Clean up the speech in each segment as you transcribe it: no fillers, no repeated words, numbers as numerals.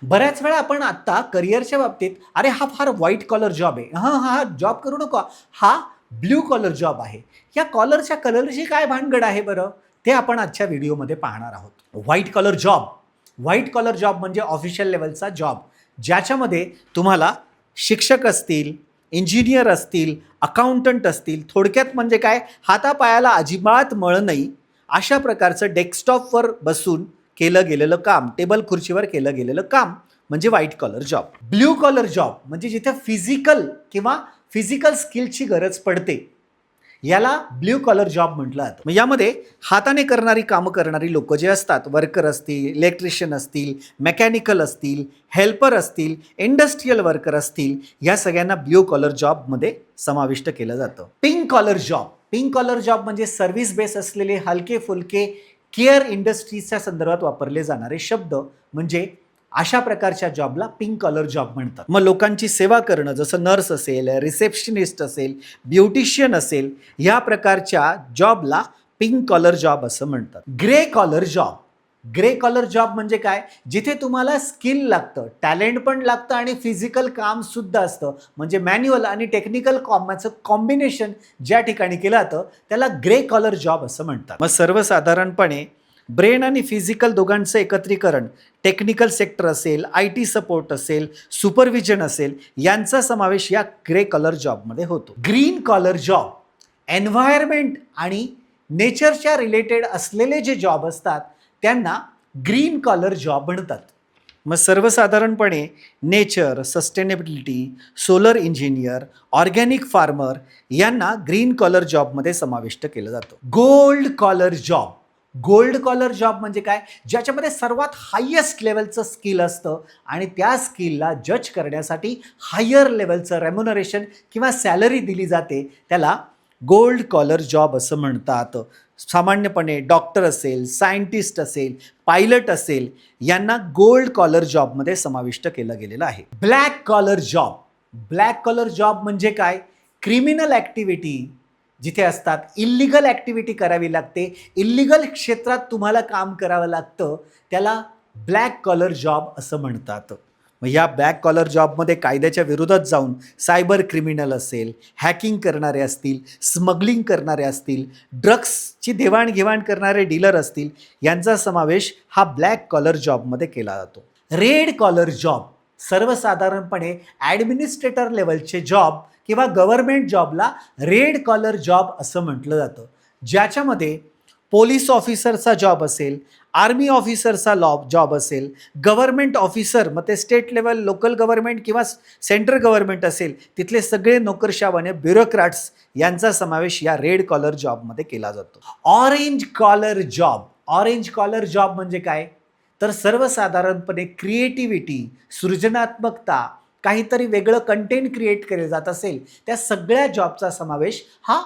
बऱ्याच वेळा आपण आता करिअरच्या बाबतीत अरे हा फार व्हाईट कॉलर जॉब आहे, हां हा जॉब करू नको, हा ब्ल्यू कॉलर जॉब आहे. या कॉलरच्या कलरची काय भानगड आहे बरं, ते आपण आजच्या व्हिडिओमध्ये पाहणार आहोत. व्हाईट कॉलर जॉब म्हणजे ऑफिशियल लेवलचा जॉब, ज्याच्यामध्ये तुम्हाला शिक्षक असतील, इंजिनियर असतील, अकाउंटंट असतील, थोडक्यात म्हणजे काय, हातापायाला अजिबात मळ नाही अशा प्रकारचं डेस्कटॉपवर बसून केलं गेलेलं काम, टेबल खुर्चीवर केलं गेलेलं काम म्हणजे white collar job. Blue collar job म्हणजे जिथे फिजिकल स्किलची गरज पडते, याला ब्ल्यू कॉलर जॉब म्हटलं जातं. यामध्ये हाताने करणारी कामं करणारी लोक जे असतात, वर्कर असतील, इलेक्ट्रिशियन असतील, मेकॅनिकल असतील, हेल्पर असतील, इंडस्ट्रीयल वर्कर असतील, या सगळ्यांना ब्ल्यू कॉलर जॉबमध्ये समाविष्ट केलं जातं. पिंक कॉलर जॉब म्हणजे सर्व्हिस बेस असलेले हलके फुलके केअर इंडस्ट्रीजच्या संदर्भात वापरले जाणारे शब्द, म्हणजे अशा प्रकारच्या जॉबला पिंक कॉलर जॉब म्हणतात. मग लोकांची सेवा करणं, जसं नर्स असेल, रिसेप्शनिस्ट असेल, ब्युटिशियन असेल, या प्रकारच्या जॉबला पिंक कॉलर जॉब असं म्हणतात. ग्रे कॉलर जॉब म्हणजे काय, जिथे तुम्हाला स्किल लागतं, टॅलेंट पण लागतं आणि फिजिकल काम सुद्धा असतं, म्हणजे मॅन्युअल आणि टेक्निकल कामाचं कॉम्बिनेशन ज्या ठिकाणी केलं जातं त्याला ग्रे कॉलर जॉब असं म्हणतात. मग सर्वसाधारणपणे ब्रेन आणि फिजिकल दोघांचं एकत्रीकरण, टेक्निकल सेक्टर असेल, IT सपोर्ट असेल, सुपरविजन असेल, यांचा समावेश या ग्रे कॉलर जॉबमध्ये होतो. ग्रीन कॉलर जॉब एन्व्हायरमेंट आणि नेचरच्या रिलेटेड असलेले जे जॉब असतात त्यांना ग्रीन कॉलर जॉब म्हणतात. मग सर्वसाधारणपणे nature, sustainability, solar engineer, organic farmer यांना ग्रीन कॉलर जॉबमध्ये समाविष्ट केलं जातं. गोल्ड कॉलर जॉब म्हणजे काय, ज्याच्यामध्ये सर्वात हायेस्ट लेवलचं स्किल असतं आणि त्या स्किलला जज करण्यासाठी हायर लेवलचं रेम्युनरेशन किंवा सॅलरी दिली जाते, त्याला गोल्ड कॉलर जॉब असं म्हणतात. सामान्यपणे डॉक्टर असेल, सायंटिस्ट असेल, पायलट असेल, यांना गोल्ड कॉलर जॉबमध्ये समाविष्ट केलं गेलेलं आहे. ब्लॅक कॉलर जॉब म्हणजे काय, क्रिमिनल ॲक्टिव्हिटी जिथे असतात, इल्लिगल ॲक्टिव्हिटी करावी लागते, इल्लिगल क्षेत्रात तुम्हाला काम करावं लागतं, त्याला ब्लॅक कॉलर जॉब असं म्हणतात. मग या ब्लॅक कॉलर जॉबमध्ये कायद्याच्या विरोधात जाऊन सायबर क्रिमिनल असेल, हॅकिंग करणारे असतील, स्मगलिंग करणारे असतील, ड्रग्सची देवाणघेवाण करणारे डीलर असतील, यांचा समावेश हा ब्लॅक कॉलर जॉबमध्ये केला जातो. रेड कॉलर जॉब सर्वसाधारणपणे ॲडमिनिस्ट्रेटर लेवलचे जॉब किंवा गव्हर्नमेंट जॉबला रेड कॉलर जॉब असं म्हटलं जातं, ज्याच्यामध्ये पोलीस ऑफिसरचा जॉब असेल, आर्मी ऑफिसरचा जॉब असेल, गव्हर्नमेंट ऑफिसर, मग ते स्टेट लेवल, लोकल गव्हर्नमेंट किंवा सेंट्रल गव्हर्नमेंट असेल, तिथले सगळे नोकरशाह ब्युरोक्रॅट्स यांचा समावेश या रेड कॉलर जॉबमध्ये केला जातो. ऑरेंज कॉलर जॉब म्हणजे काय, तर सर्वसाधारणपणे क्रिएटिव्हिटी, सृजनात्मकता, काहीतरी वेगळं कंटेंट क्रिएट केले जात असेल, त्या सगळ्या जॉबचा समावेश हा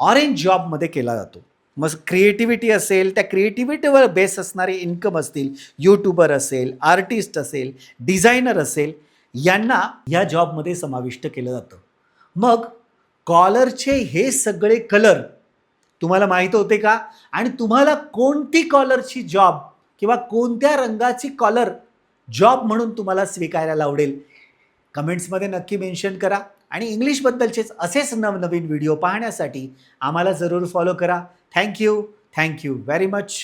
ऑरेंज जॉबमध्ये केला जातो. मग क्रिएटिव्हिटी असेल, त्या क्रिएटिव्हिटीवर बेस असणारे इन्कम असतील, यूट्यूबर असेल, आर्टिस्ट असेल, डिझायनर असेल, यांना या जॉबमध्ये समाविष्ट केलं जातं. मग कॉलरचे हे सगळे कलर तुम्हाला माहीत होते का, आणि तुम्हाला कोणती कॉलरची जॉब किंवा कोणत्या रंगाची कॉलर जॉब म्हणून तुम्हाला स्वीकारायला आवडेल, कमेंट्समध्ये नक्की मेन्शन करा. आणि इंग्लिशबद्दलचेच असेच नवनवीन व्हिडिओ पाहण्यासाठी आम्हाला जरूर फॉलो करा. Thank you very much.